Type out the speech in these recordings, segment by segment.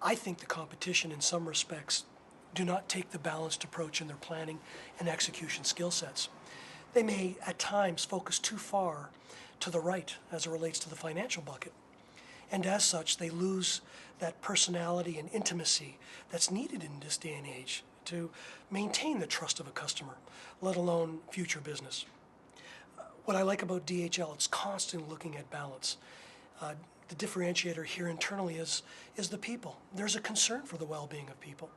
I think the competition in some respects do not take the balanced approach in their planning and execution skill sets. They may at times focus too far to the right as it relates to the financial bucket. And as such, they lose that personality and intimacy that's needed in this day and age to maintain the trust of a customer, let alone future business. What I like about DHL, it's constantly looking at balance. The differentiator here internally is the people. There's a concern for the well-being of people.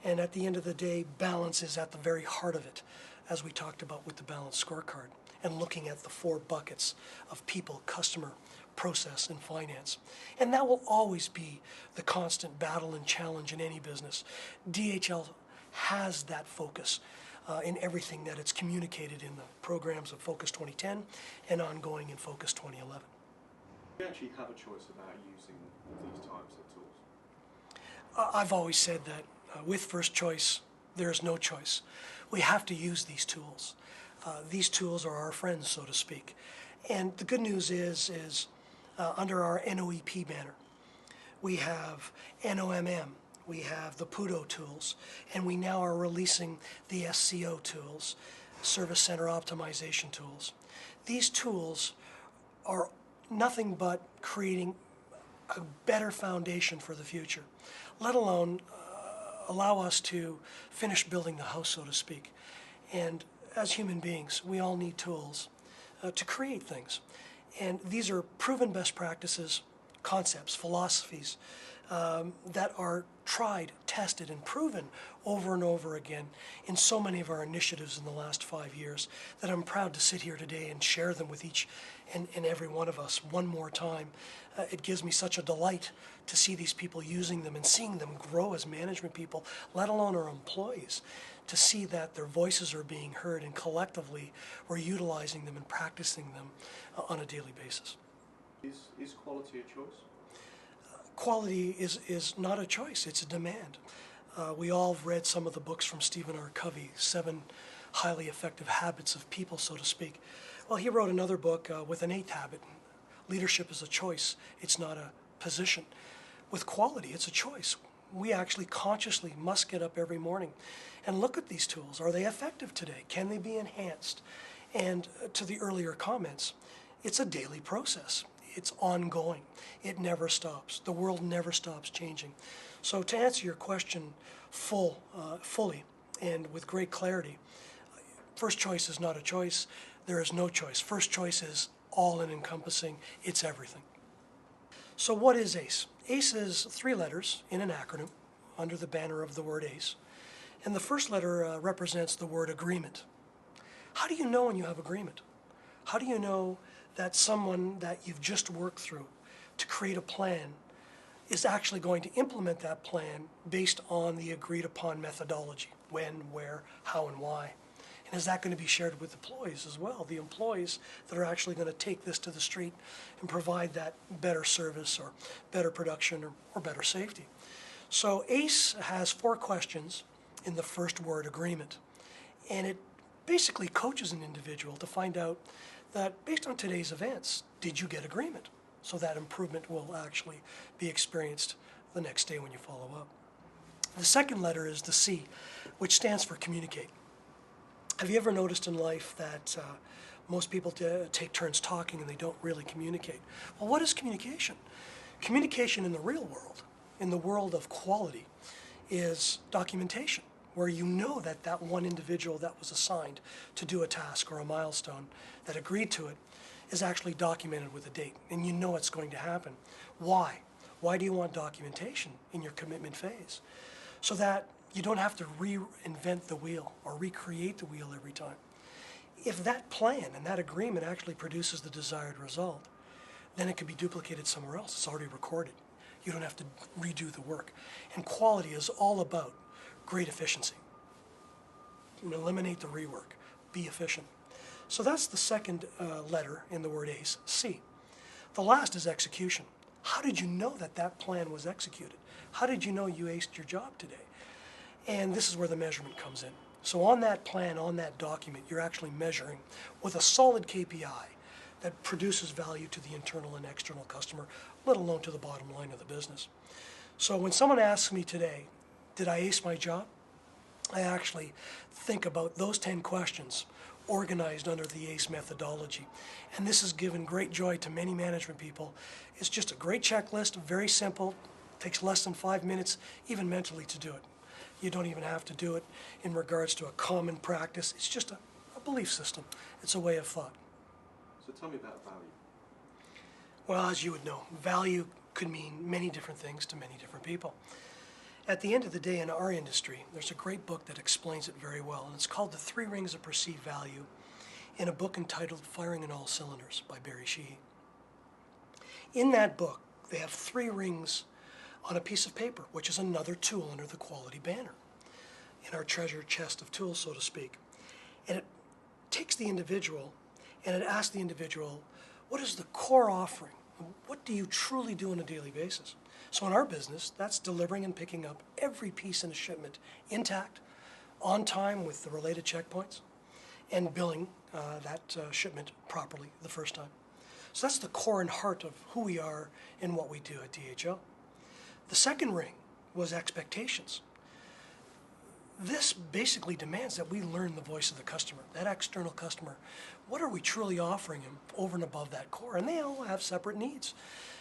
And at the end of the day, balance is at the very heart of it, as we talked about with the balanced scorecard, and looking at the 4 buckets of people, customer, process, and finance. And that will always be the constant battle and challenge in any business. DHL has that focus in everything that it's communicated in the programs of Focus 2010 and ongoing in Focus 2011. You actually have a choice about using these types of tools? I've always said that with First Choice, there is no choice. We have to use these tools. These tools are our friends, so to speak. And the good news is under our NOEP banner, we have NOMM, we have the PUDO tools, and we now are releasing the SCO tools, Service Center Optimization tools. These tools are nothing but creating a better foundation for the future, let alone allow us to finish building the house, so to speak. And as human beings, we all need tools to create things. And these are proven best practices, concepts, philosophies that are tried, tested, and proven over and over again in so many of our initiatives in the last 5 years that I'm proud to sit here today and share them with each and every one of us one more time. It gives me such a delight to see these people using them and seeing them grow as management people, let alone our employees, to see that their voices are being heard and collectively we're utilizing them and practicing them on a daily basis. Is quality a choice? Quality is not a choice, it's a demand. We all have read some of the books from Stephen R. Covey, 7 Highly Effective Habits of People, so to speak. Well, he wrote another book with an 8th habit. Leadership is a choice, it's not a position. With quality, it's a choice. We actually consciously must get up every morning and look at these tools. Are they effective today? Can they be enhanced? And to the earlier comments, it's a daily process. It's ongoing. It never stops. The world never stops changing. So to answer your question fully and with great clarity, First Choice is not a choice. There is no choice. First Choice is all and encompassing. It's everything. So what is ACE? ACE is 3 letters in an acronym under the banner of the word ACE. And the first letter represents the word agreement. How do you know when you have agreement? How do you know that someone that you've just worked through to create a plan is actually going to implement that plan based on the agreed upon methodology? When, where, how, and why? And is that going to be shared with employees as well? The employees that are actually going to take this to the street and provide that better service or better production or better safety. So ACE has 4 questions in the first word, agreement. And it basically coaches an individual to find out that based on today's events, did you get agreement? So that improvement will actually be experienced the next day when you follow up. The second letter is the C, which stands for communicate. Have you ever noticed in life that most people take turns talking and they don't really communicate? Well, what is communication? Communication in the real world, in the world of quality, is documentation, where you know that that one individual that was assigned to do a task or a milestone that agreed to it is actually documented with a date, and you know it's going to happen. Why? Why do you want documentation in your commitment phase? So that you don't have to reinvent the wheel or recreate the wheel every time. If that plan and that agreement actually produces the desired result, then it can be duplicated somewhere else. It's already recorded. You don't have to redo the work. And quality is all about great efficiency. Eliminate the rework. Be efficient. So that's the second letter in the word ACE, C. The last is execution. How did you know that that plan was executed? How did you know you aced your job today? And this is where the measurement comes in. So on that plan, on that document, you're actually measuring with a solid KPI that produces value to the internal and external customer, let alone to the bottom line of the business. So when someone asks me today, did I ace my job? I actually think about those 10 questions organized under the ACE methodology. And this has given great joy to many management people. It's just a great checklist, very simple, takes less than 5 minutes, even mentally, to do it. You don't even have to do it in regards to a common practice. It's just a belief system. It's a way of thought. So tell me about value. Well, as you would know, value could mean many different things to many different people. At the end of the day, in our industry, there's a great book that explains it very well, and it's called The Three Rings of Perceived Value, in a book entitled Firing on All Cylinders by Barry Sheehy. In that book, they have 3 rings on a piece of paper, which is another tool under the quality banner, in our treasure chest of tools, so to speak. And it takes the individual and it asks the individual, what is the core offering? What do you truly do on a daily basis? So in our business, that's delivering and picking up every piece in a shipment intact, on time with the related checkpoints, and billing that shipment properly the first time. So that's the core and heart of who we are and what we do at DHL. The second ring was expectations. This basically demands that we learn the voice of the customer, that external customer. What are we truly offering him over and above that core? And they all have separate needs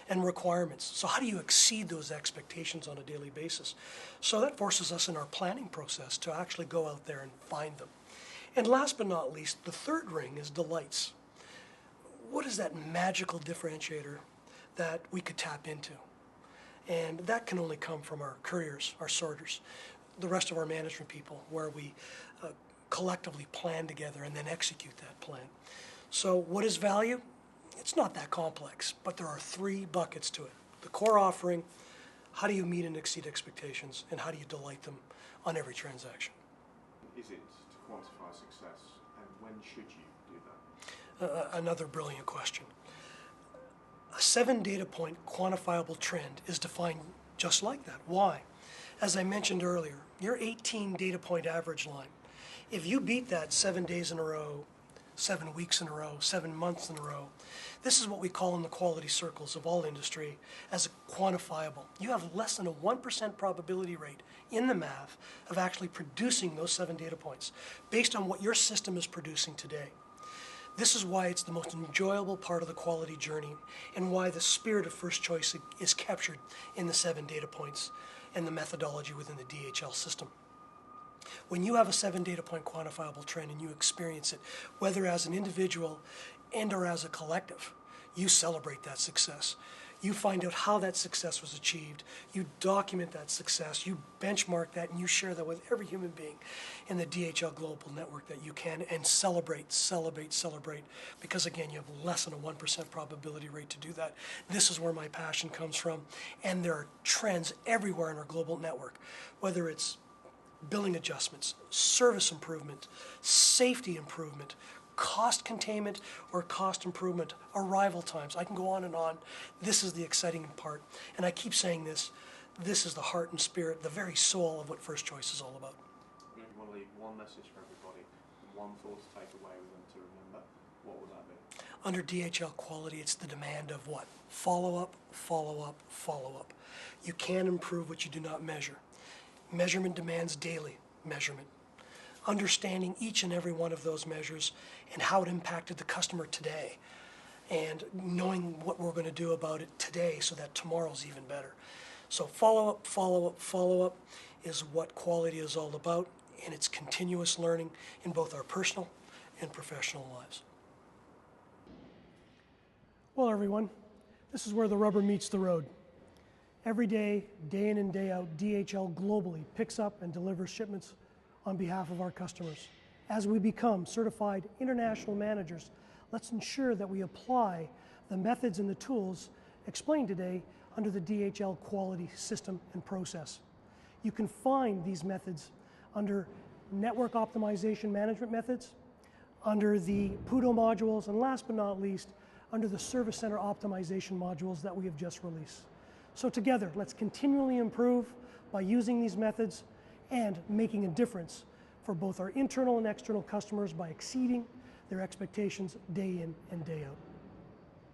and requirements. So how do you exceed those expectations on a daily basis? So that forces us in our planning process to actually go out there and find them. And last but not least, the third ring is delights. What is that magical differentiator that we could tap into? And that can only come from our couriers, our sorters, the rest of our management people, where we collectively plan together and then execute that plan. So what is value? It's not that complex, but there are 3 buckets to it. The core offering, how do you meet and exceed expectations, and how do you delight them on every transaction? Is it to quantify success, and when should you do that? Another brilliant question. A 7 data point quantifiable trend is defined just like that. Why? As I mentioned earlier, your 18 data point average line, if you beat that 7 days in a row, 7 weeks in a row, 7 months in a row, this is what we call in the quality circles of all industry as a quantifiable. You have less than a 1% probability rate in the math of actually producing those 7 data points based on what your system is producing today. This is why it's the most enjoyable part of the quality journey, and why the spirit of first choice is captured in the 7 data points and the methodology within the DHL system. When you have a 7 data point quantifiable trend and you experience it, whether as an individual and or as a collective, you celebrate that success. You find out how that success was achieved. You document that success. You benchmark that, and you share that with every human being in the DHL global network that you can, and celebrate, celebrate, celebrate. Because again, you have less than a 1% probability rate to do that. This is where my passion comes from. And there are trends everywhere in our global network, whether it's billing adjustments, service improvement, safety improvement, cost containment or cost improvement, arrival times. I can go on and on. This is the exciting part. And I keep saying this is the heart and spirit, the very soul of what First Choice is all about. If you want to leave one message for everybody, one thought to take away with them to remember, what would that be? Under DHL quality, it's the demand of what? Follow up, follow up, follow up. You can't improve what you do not measure. Measurement demands daily measurement. Understanding each and every one of those measures and how it impacted the customer today, and knowing what we're going to do about it today so that tomorrow's even better. So follow up, follow up, follow up is what quality is all about, and it's continuous learning in both our personal and professional lives. Well, everyone, this is where the rubber meets the road. Every day, day in and day out, DHL globally picks up and delivers shipments on behalf of our customers. As we become certified international managers, let's ensure that we apply the methods and the tools explained today under the DHL quality system and process. You can find these methods under network optimization management methods, under the PUDO modules, and last but not least, under the service center optimization modules that we have just released. So together, let's continually improve by using these methods and making a difference for both our internal and external customers by exceeding their expectations day in and day out.